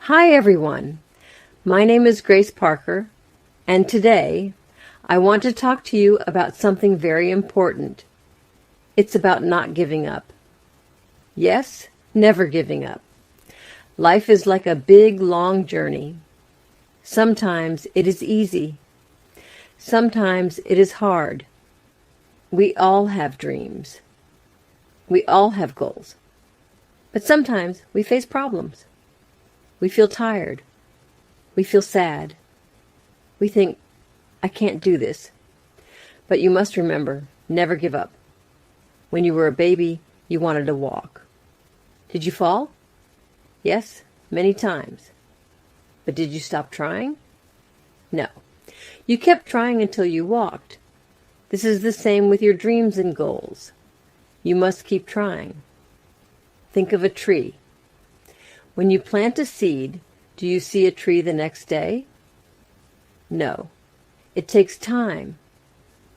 Hi everyone, my name is Grace Parker, and today I want to talk to you about something very important. It's about not giving up. Yes, never giving up. Life is like a big, long journey. Sometimes it is easy. Sometimes it is hard. We all have dreams. We all have goals. But sometimes we face problems. We feel tired. We feel sad. We think, I can't do this. But you must remember, never give up. When you were a baby, you wanted to walk. Did you fall? Yes, many times. But did you stop trying? No. You kept trying until you walked. This is the same with your dreams and goals. You must keep trying. Think of a tree. When you plant a seed, do you see a tree the next day? No. It takes time.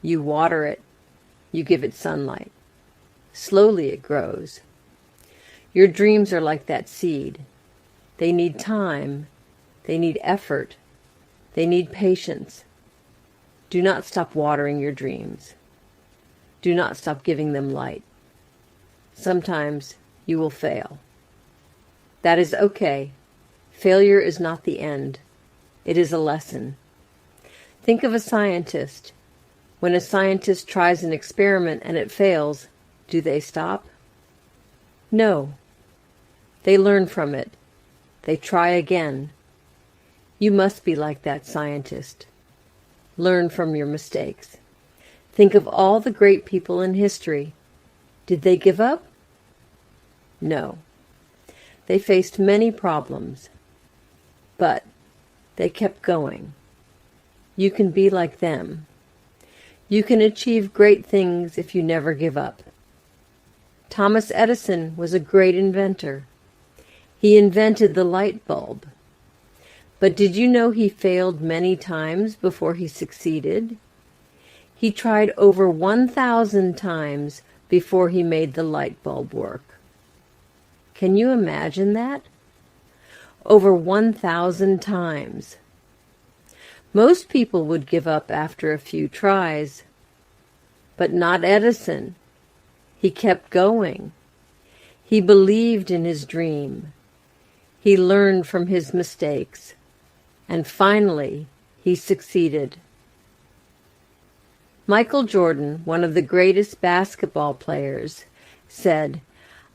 You water it. You give it sunlight. Slowly it grows. Your dreams are like that seed. They need time. They need effort. They need patience. Do not stop watering your dreams. Do not stop giving them light. Sometimes you will fail. That is okay. Failure is not the end. It is a lesson. Think of a scientist. When a scientist tries an experiment and it fails, do they stop? No. They learn from it. They try again. You must be like that scientist. Learn from your mistakes. Think of all the great people in history. Did they give up? No. They faced many problems, but they kept going. You can be like them. You can achieve great things if you never give up. Thomas Edison was a great inventor. He invented the light bulb. But did you know he failed many times before he succeeded? He tried over 1,000 times before he made the light bulb work. Can you imagine that? Over 1,000 times. Most people would give up after a few tries, but not Edison. He kept going. He believed in his dream. He learned from his mistakes, and finally he succeeded. Michael Jordan, one of the greatest basketball players, said,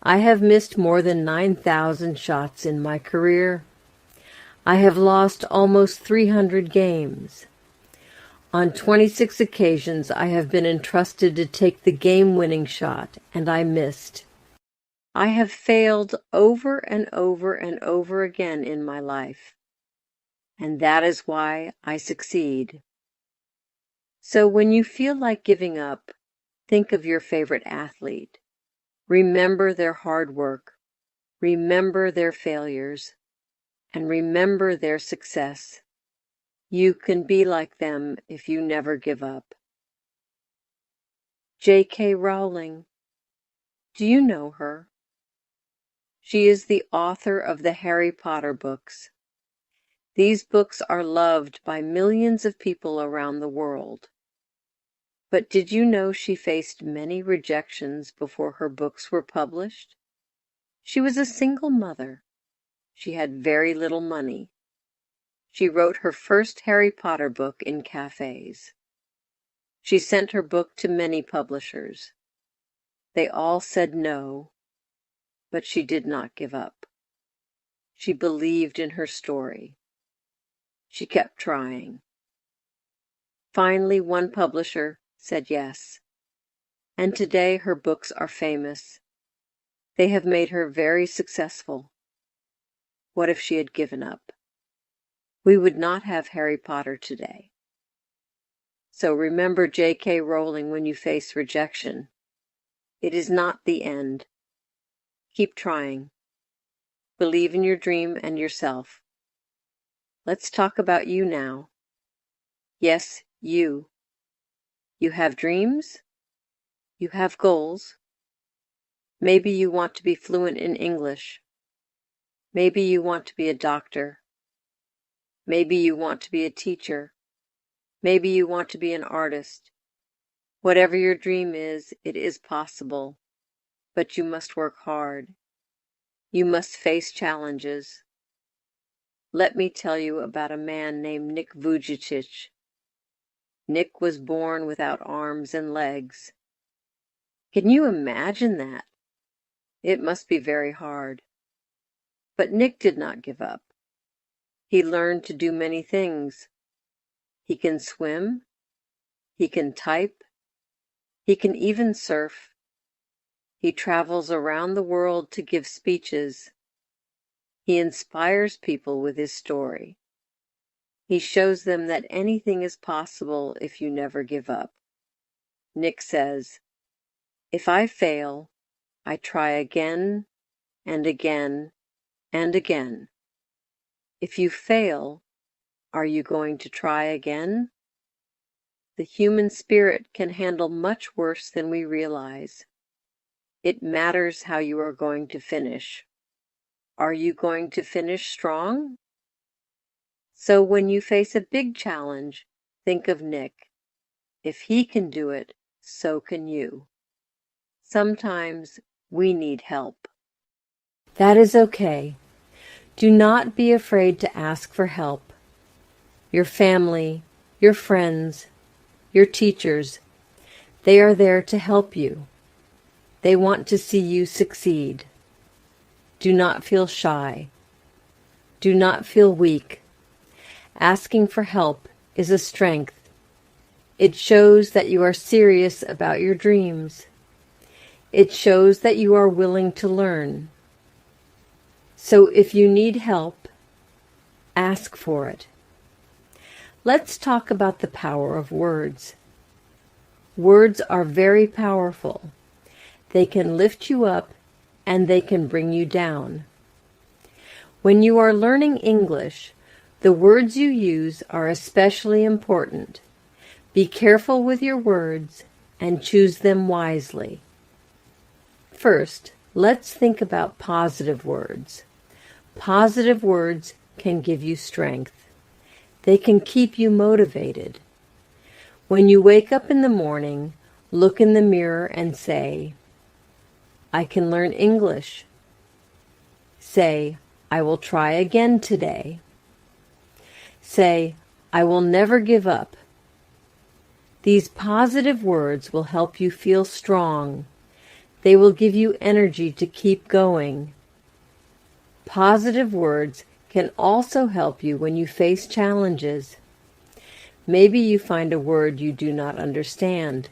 I have missed more than 9,000 shots in my career. I have lost almost 300 games. On 26 occasions I have been entrusted to take the game-winning shot, and I missed. I have failed over and over and over again in my life, and that is why I succeed. So when you feel like giving up, think of your favorite athlete. Remember their hard work, remember their failures, and remember their success. You can be like them if you never give up. J.K. Rowling. Do you know her? She is the author of the Harry Potter books. These books are loved by millions of people around the world. But did you know she faced many rejections before her books were published? She was a single mother. She had very little money. She wrote her first Harry Potter book in cafes. She sent her book to many publishers. They all said no, but she did not give up. She believed in her story. She kept trying. Finally, one publisher said yes, and today her books are famous. They have made her very successful. What if she had given up? We would not have Harry Potter today. So remember J.K. Rowling when you face rejection. It is not the end. Keep trying. Believe in your dream and yourself. Let's talk about you now. Yes, you. You have dreams. You have goals. Maybe you want to be fluent in English. Maybe you want to be a doctor. Maybe you want to be a teacher. Maybe you want to be an artist. Whatever your dream is, it is possible, but you must work hard. You must face challenges. Let me tell you about a man named Nick Vujicic. Nick was born without arms and legs. Can you imagine that? It must be very hard. But Nick did not give up. He learned to do many things. He can swim. He can type. He can even surf. He travels around the world to give speeches. He inspires people with his story. He shows them that anything is possible if you never give up. Nick says, "If I fail, I try again and again and again." If you fail, are you going to try again? The human spirit can handle much worse than we realize. It matters how you are going to finish. Are you going to finish strong? So when you face a big challenge, think of Nick. If he can do it, so can you. Sometimes we need help. That is okay. Do not be afraid to ask for help. Your family, your friends, your teachers, they are there to help you. They want to see you succeed. Do not feel shy. Do not feel weak. Asking for help is a strength. It shows that you are serious about your dreams. It shows that you are willing to learn. So if you need help, ask for it. Let's talk about the power of words. Words are very powerful. They can lift you up and they can bring you down. When you are learning English, the words you use are especially important. Be careful with your words and choose them wisely. First, let's think about positive words. Positive words can give you strength. They can keep you motivated. When you wake up in the morning, look in the mirror and say, "I can learn English." Say, "I will try again today." Say, "I will never give up." These positive words will help you feel strong. They will give you energy to keep going. Positive words can also help you when you face challenges. Maybe you find a word you do not understand.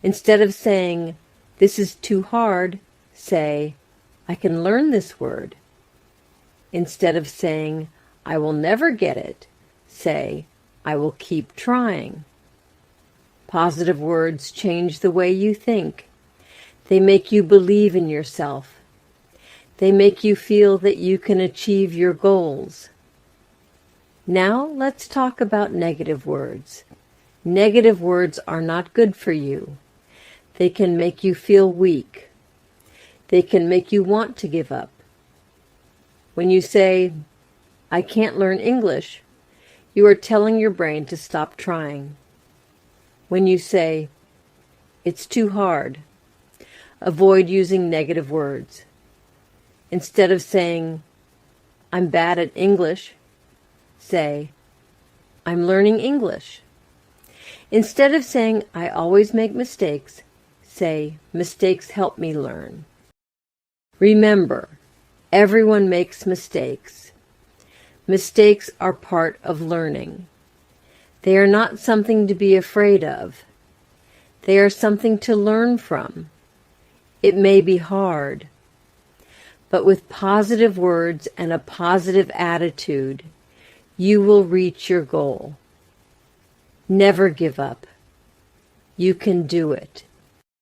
Instead of saying, "This is too hard," say, "I can learn this word." Instead of saying, "I will never get it," say, "I will keep trying." Positive words change the way you think. They make you believe in yourself. They make you feel that you can achieve your goals. Now let's talk about negative words. Negative words are not good for you. They can make you feel weak. They can make you want to give up. When you say, "I can't learn English," you are telling your brain to stop trying. When you say, "It's too hard," avoid using negative words. Instead of saying, "I'm bad at English," say, "I'm learning English." Instead of saying, "I always make mistakes," say, "Mistakes help me learn." Remember, everyone makes mistakes. Mistakes are part of learning. They are not something to be afraid of. They are something to learn from. It may be hard, but with positive words and a positive attitude, you will reach your goal. Never give up. You can do it.